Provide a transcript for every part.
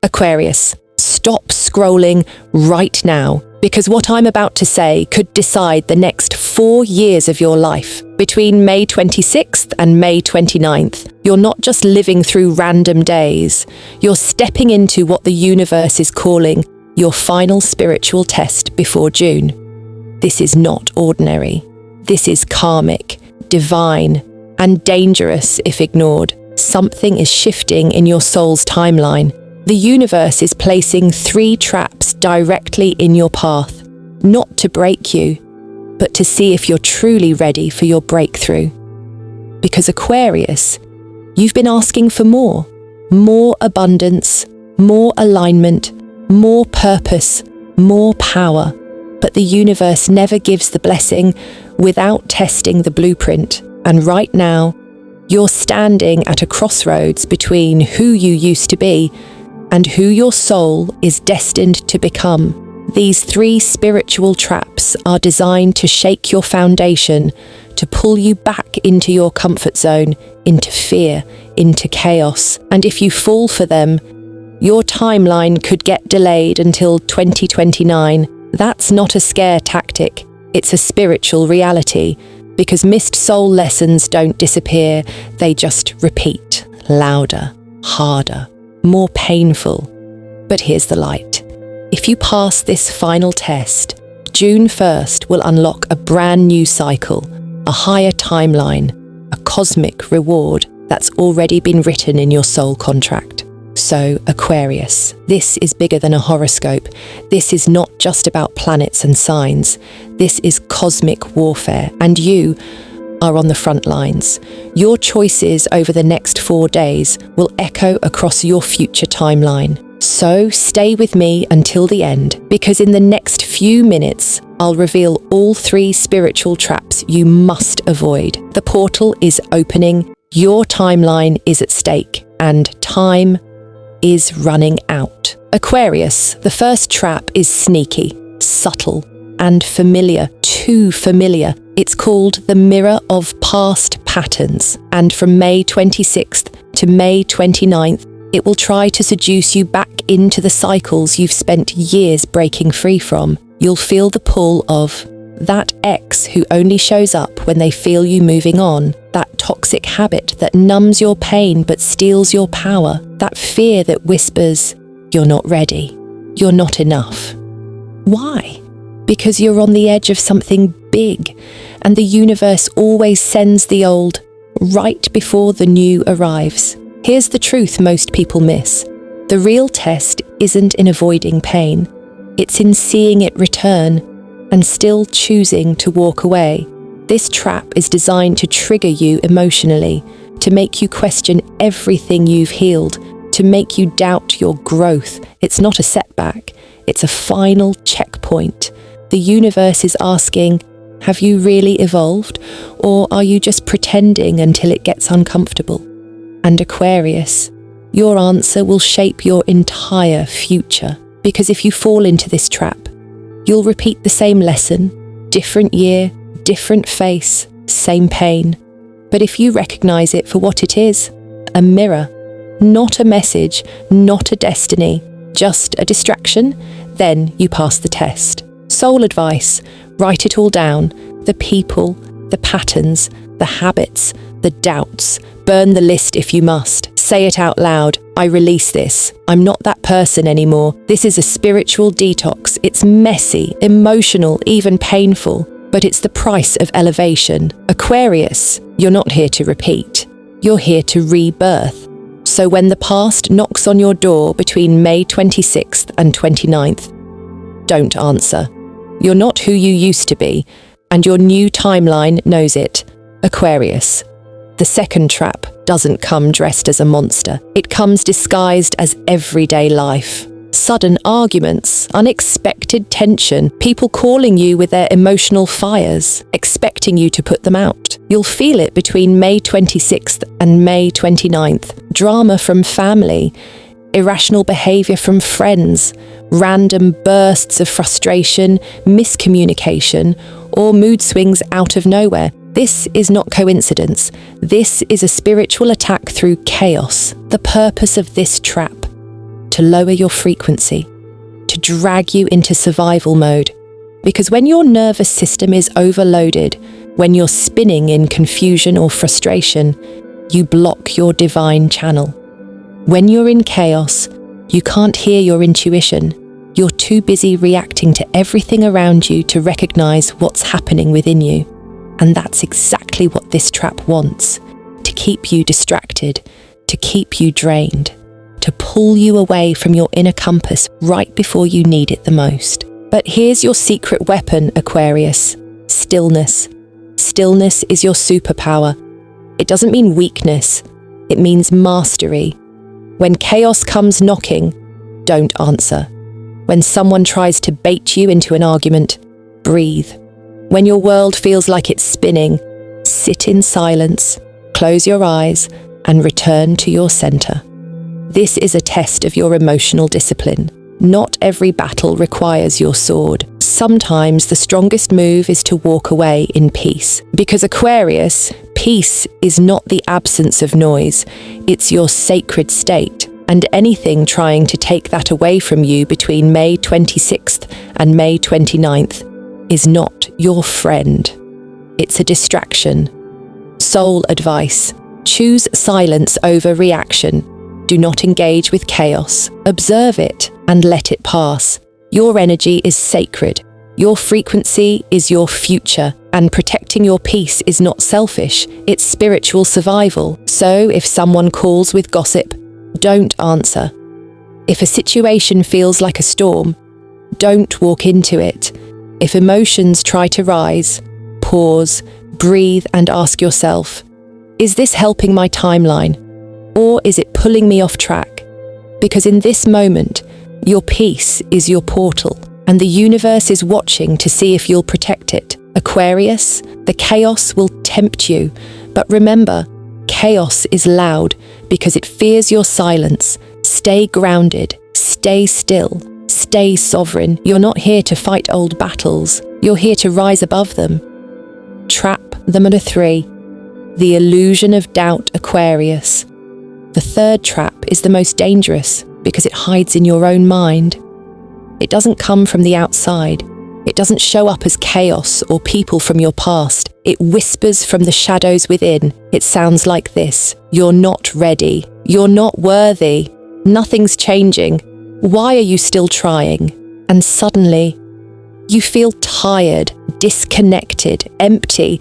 Aquarius, stop scrolling right now, because what I'm about to say could decide the next 4 years of your life. Between May 26th and May 29th, you're not just living through random days, you're stepping into what the universe is calling your final spiritual test before June. This is not ordinary. This is karmic, divine, and dangerous if ignored. Something is shifting in your soul's timeline. The universe is placing 3 traps directly in your path, not to break you, but to see if you're truly ready for your breakthrough. Because Aquarius, you've been asking for more abundance, more alignment, more purpose, more power. But the universe never gives the blessing without testing the blueprint. And right now, you're standing at a crossroads between who you used to be and who your soul is destined to become. These 3 spiritual traps are designed to shake your foundation, to pull you back into your comfort zone, into fear, into chaos. And if you fall for them, your timeline could get delayed until 2029. That's not a scare tactic, it's a spiritual reality, because missed soul lessons don't disappear, they just repeat, louder, harder, more painful. But here's the light. If you pass this final test, June 1st will unlock a brand new cycle, a higher timeline, a cosmic reward that's already been written in your soul contract. So, Aquarius, this is bigger than a horoscope. This is not just about planets and signs. This is cosmic warfare, and you are on the front lines. Your choices over the next 4 days will echo across your future timeline. So stay with me until the end, because in the next few minutes, I'll reveal all 3 spiritual traps you must avoid. The portal is opening, your timeline is at stake, and time is running out. Aquarius, the first trap is sneaky, subtle, and familiar, too familiar. It's called the mirror of past patterns, and from May 26th to May 29th, it will try to seduce you back into the cycles you've spent years breaking free from. You'll feel the pull of that ex who only shows up when they feel you moving on, that toxic habit that numbs your pain but steals your power, that fear that whispers, you're not ready, you're not enough. Why? Because you're on the edge of something big, and the universe always sends the old right before the new arrives. Here's the truth most people miss. The real test isn't in avoiding pain, it's in seeing it return and still choosing to walk away. This trap is designed to trigger you emotionally, to make you question everything you've healed, to make you doubt your growth. It's not a setback, it's a final checkpoint. The universe is asking, have you really evolved, or are you just pretending until it gets uncomfortable? And Aquarius, your answer will shape your entire future, because if you fall into this trap, you'll repeat the same lesson, different year, different face, same pain. But if you recognize it for what it is, a mirror, not a message, not a destiny, just a distraction, then you pass the test. Soul advice, write it all down. The people, the patterns, the habits, the doubts. Burn the list if you must. Say it out loud. I release this. I'm not that person anymore. This is a spiritual detox. It's messy, emotional, even painful, but it's the price of elevation. Aquarius, you're not here to repeat. You're here to rebirth. So when the past knocks on your door between May 26th and 29th, don't answer. You're not who you used to be, and your new timeline knows it. Aquarius, the second trap doesn't come dressed as a monster. It comes disguised as everyday life. Sudden arguments, unexpected tension, people calling you with their emotional fires, expecting you to put them out. You'll feel it between May 26th and May 29th. Drama from family, irrational behavior from friends, random bursts of frustration, miscommunication, or mood swings out of nowhere. This is not coincidence. This is a spiritual attack through chaos. The purpose of this trap: to lower your frequency, to drag you into survival mode. Because when your nervous system is overloaded, when you're spinning in confusion or frustration, you block your divine channel. When you're in chaos, you can't hear your intuition. You're too busy reacting to everything around you to recognize what's happening within you. And that's exactly what this trap wants, to keep you distracted, to keep you drained, to pull you away from your inner compass right before you need it the most. But here's your secret weapon, Aquarius: stillness. Stillness is your superpower. It doesn't mean weakness, it means mastery. When chaos comes knocking, don't answer. When someone tries to bait you into an argument, breathe. When your world feels like it's spinning, sit in silence, close your eyes, and return to your center. This is a test of your emotional discipline. Not every battle requires your sword. Sometimes the strongest move is to walk away in peace. Because Aquarius, peace is not the absence of noise, it's your sacred state. And anything trying to take that away from you between May 26th and May 29th is not your friend. It's a distraction. Soul advice: choose silence over reaction. Do not engage with chaos. Observe it and let it pass. Your energy is sacred. Your frequency is your future, and protecting your peace is not selfish, it's spiritual survival. So if someone calls with gossip, don't answer. If a situation feels like a storm, don't walk into it. If emotions try to rise, pause, breathe, and ask yourself, is this helping my timeline? Or is it pulling me off track? Because in this moment, your peace is your portal, and the universe is watching to see if you'll protect it. Aquarius, the chaos will tempt you, but remember, chaos is loud because it fears your silence. Stay grounded, stay still, stay sovereign. You're not here to fight old battles, you're here to rise above them. Trap number 3, the illusion of doubt, Aquarius. The third trap is the most dangerous because it hides in your own mind. It doesn't come from the outside. It doesn't show up as chaos or people from your past. It whispers from the shadows within. It sounds like this: you're not ready. You're not worthy. Nothing's changing. Why are you still trying? And suddenly, you feel tired, disconnected, empty,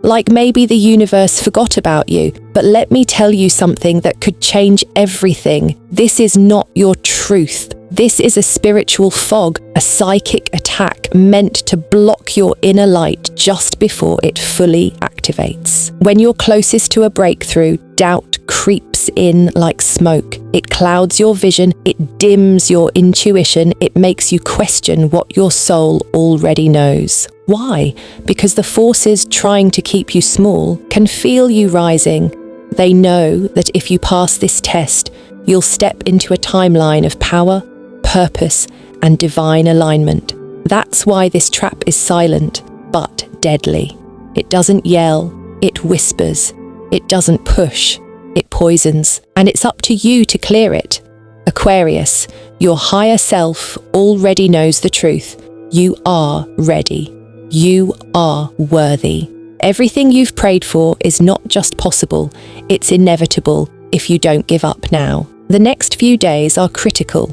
like maybe the universe forgot about you. But let me tell you something that could change everything. This is not your truth. This is a spiritual fog, a psychic attack meant to block your inner light just before it fully activates. When you're closest to a breakthrough, doubt creeps in like smoke. It clouds your vision, it dims your intuition, it makes you question what your soul already knows. Why? Because the forces trying to keep you small can feel you rising. They know that if you pass this test, you'll step into a timeline of power, purpose, and divine alignment. That's why this trap is silent, but deadly. It doesn't yell, it whispers. It doesn't push, it poisons. And it's up to you to clear it. Aquarius, your higher self already knows the truth. You are ready. You are worthy. Everything you've prayed for is not just possible, it's inevitable if you don't give up now. The next few days are critical,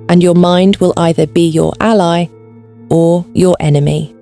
and your mind will either be your ally or your enemy.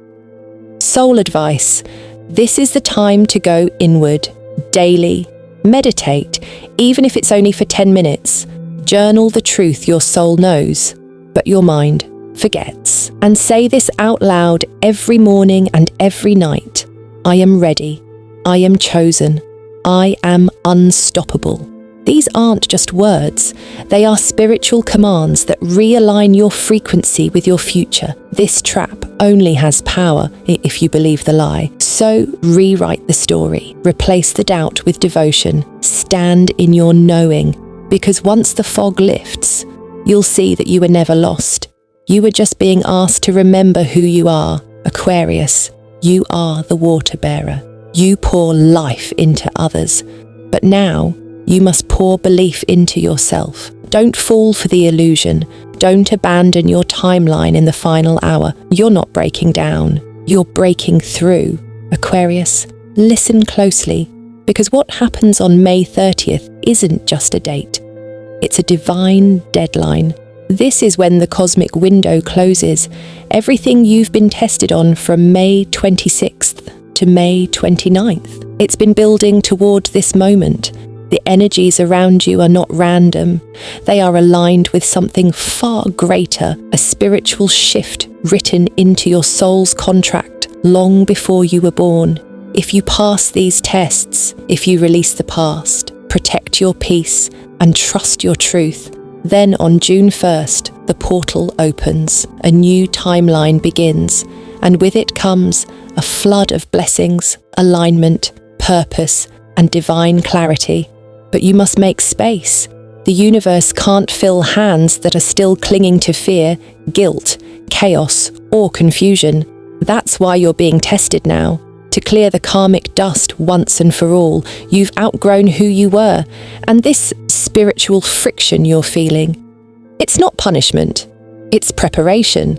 Soul advice: this is the time to go inward, daily. Meditate, even if it's only for 10 minutes. Journal the truth your soul knows, but your mind forgets. And say this out loud every morning and every night. I am ready. I am chosen. I am unstoppable. These aren't just words. They are spiritual commands that realign your frequency with your future. This trap only has power if you believe the lie. So rewrite the story. Replace the doubt with devotion. Stand in your knowing, because once the fog lifts, you'll see that you were never lost. You were just being asked to remember who you are. Aquarius, you are the water bearer. You pour life into others. But now, you must pour belief into yourself. Don't fall for the illusion. Don't abandon your timeline in the final hour. You're not breaking down. You're breaking through. Aquarius, listen closely, because what happens on May 30th isn't just a date. It's a divine deadline. This is when the cosmic window closes. Everything you've been tested on from May 26th to May 29th. It's been building toward this moment. The energies around you are not random. They are aligned with something far greater, a spiritual shift written into your soul's contract long before you were born. If you pass these tests, if you release the past, protect your peace, and trust your truth, then on June 1st, the portal opens, a new timeline begins, and with it comes a flood of blessings, alignment, purpose, and divine clarity. But you must make space. The universe can't fill hands that are still clinging to fear, guilt, chaos, or confusion. That's why you're being tested now. To clear the karmic dust once and for all. You've outgrown who you were, and this spiritual friction you're feeling, it's not punishment, it's preparation.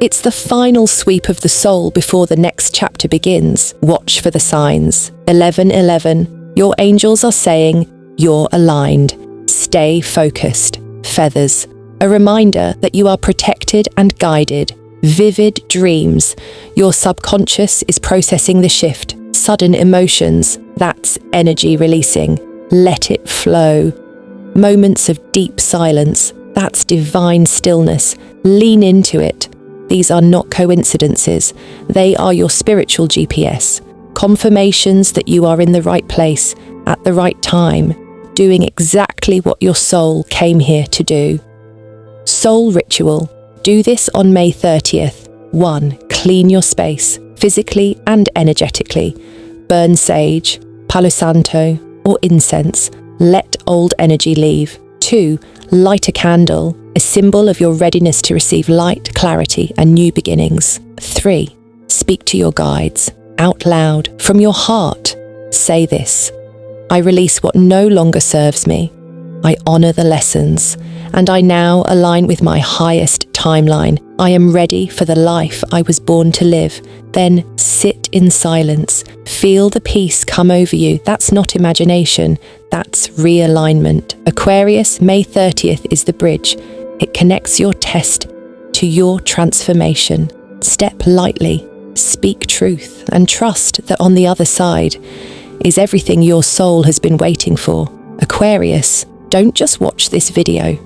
It's the final sweep of the soul before the next chapter begins. Watch for the signs. 11:11. Your angels are saying, you're aligned. Stay focused. Feathers. A reminder that you are protected and guided. Vivid dreams. Your subconscious is processing the shift. Sudden emotions. That's energy releasing. Let it flow. Moments of deep silence. That's divine stillness. Lean into it. These are not coincidences. They are your spiritual GPS. Confirmations that you are in the right place, at the right time, doing exactly what your soul came here to do. Soul ritual. Do this on May 30th. 1. Clean your space, physically and energetically. Burn sage, palo santo, or incense. Let old energy leave. 2. Light a candle, a symbol of your readiness to receive light, clarity, and new beginnings. 3. Speak to your guides, out loud, from your heart. Say this: I release what no longer serves me. I honor the lessons, and I now align with my highest timeline. I am ready for the life I was born to live. Then sit in silence. Feel the peace come over you. That's not imagination. That's realignment. Aquarius, May 30th is the bridge. It connects your test to your transformation. Step lightly, speak truth, and trust that on the other side is everything your soul has been waiting for. Aquarius, don't just watch this video.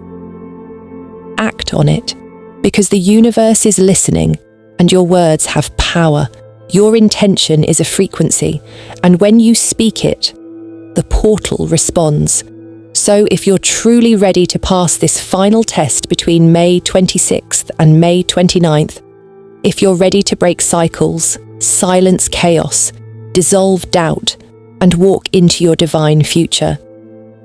Act on it, because the universe is listening and your words have power. Your intention is a frequency, and when you speak it, the portal responds. So if you're truly ready to pass this final test between May 26th and May 29th, if you're ready to break cycles, silence chaos, dissolve doubt, and walk into your divine future,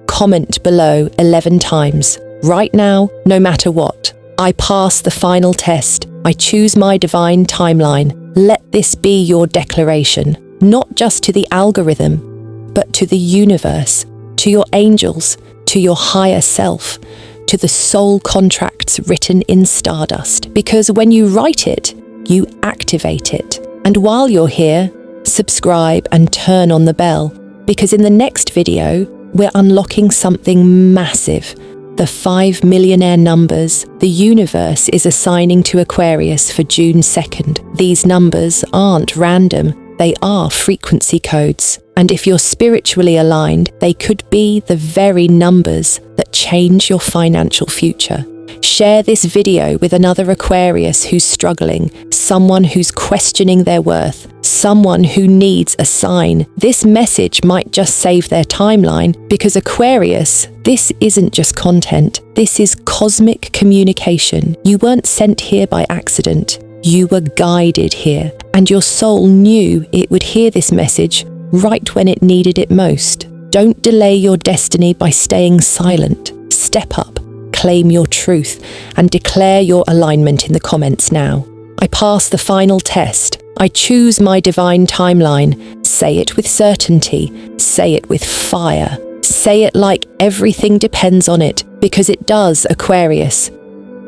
comment below 11 times. Right now, no matter what, I pass the final test. I choose my divine timeline. Let this be your declaration, not just to the algorithm, but to the universe, to your angels, to your higher self, to the soul contracts written in stardust. Because when you write it, you activate it. And while you're here, subscribe and turn on the bell, because in the next video, we're unlocking something massive. The 5 millionaire numbers the universe is assigning to Aquarius for June 2nd. These numbers aren't random, they are frequency codes. And if you're spiritually aligned, they could be the very numbers that change your financial future. Share this video with another Aquarius who's struggling, someone who's questioning their worth, someone who needs a sign. This message might just save their timeline, because Aquarius, this isn't just content. This is cosmic communication. You weren't sent here by accident. You were guided here, and your soul knew it would hear this message right when it needed it most. Don't delay your destiny by staying silent. Step up. Claim your truth and declare your alignment in the comments now. I pass the final test. I choose my divine timeline. Say it with certainty. Say it with fire. Say it like everything depends on it, because it does, Aquarius.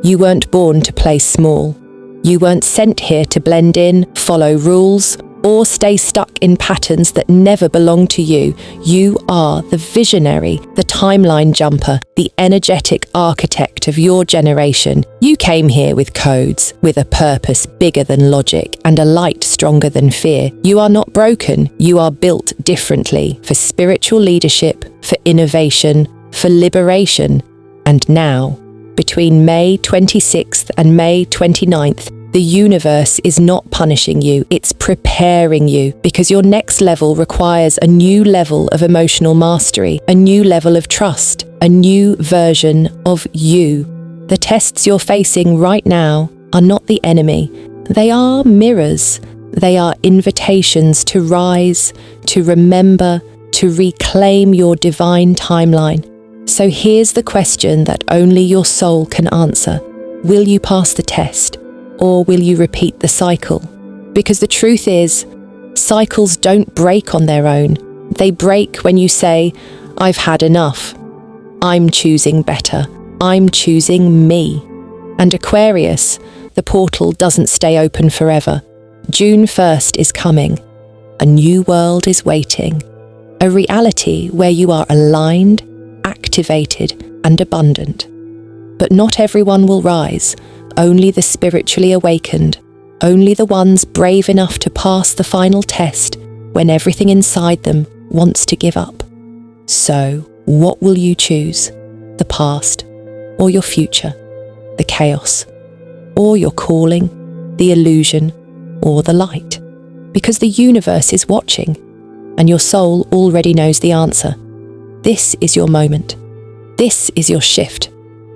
You weren't born to play small. You weren't sent here to blend in, follow rules, or stay stuck in patterns that never belong to you. You are the visionary, the timeline jumper, the energetic architect of your generation. You came here with codes, with a purpose bigger than logic and a light stronger than fear. You are not broken. You are built differently for spiritual leadership, for innovation, for liberation. And now, between May 26th and May 29th, the universe is not punishing you, it's preparing you, because your next level requires a new level of emotional mastery, a new level of trust, a new version of you. The tests you're facing right now are not the enemy. They are mirrors. They are invitations to rise, to remember, to reclaim your divine timeline. So here's the question that only your soul can answer. Will you pass the test? Or will you repeat the cycle? Because the truth is, cycles don't break on their own. They break when you say, I've had enough. I'm choosing better. I'm choosing me. And Aquarius, the portal doesn't stay open forever. June 1st is coming. A new world is waiting. A reality where you are aligned, activated, and abundant. But not everyone will rise. Only the spiritually awakened, only the ones brave enough to pass the final test when everything inside them wants to give up. So, what will you choose? The past, or your future? The chaos, or your calling? The illusion, or the light? Because the universe is watching, and your soul already knows the answer. This is your moment. This is your shift.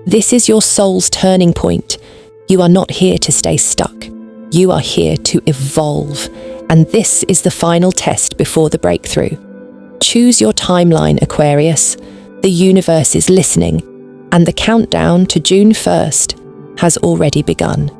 This is your soul's turning point. You are not here to stay stuck. You are here to evolve. And this is the final test before the breakthrough. Choose your timeline, Aquarius. The universe is listening, and the countdown to June 1st has already begun.